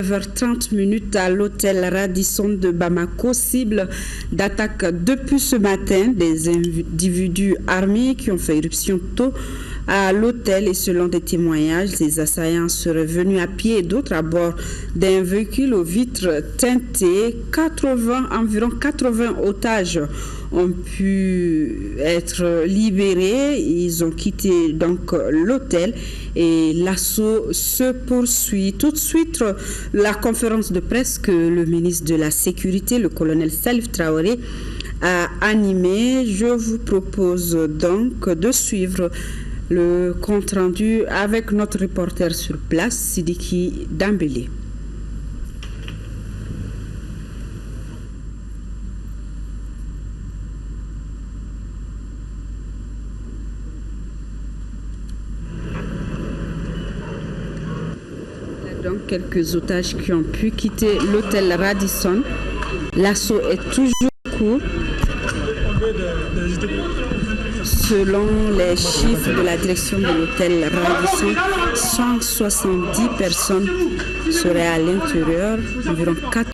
9h30 à l'hôtel Radisson de Bamako, cible d'attaque depuis ce matin des individus armés qui ont fait éruption tôt à l'hôtel et selon des témoignages, les assaillants seraient venus à pied et d'autres à bord d'un véhicule aux vitres teintées. Environ 80 otages ont pu être libérés. Ils ont quitté donc l'hôtel et l'assaut se poursuit. Tout de suite, la conférence de presse que le ministre de la Sécurité, le colonel Salif Traoré, a animée. Je vous propose donc de suivre le compte rendu avec notre reporter sur place, Sidiki Dambélé. Donc quelques otages qui ont pu quitter l'hôtel Radisson. L'assaut est toujours court. Selon les chiffres de la direction de l'hôtel Radisson, 170 personnes seraient à l'intérieur, environ 4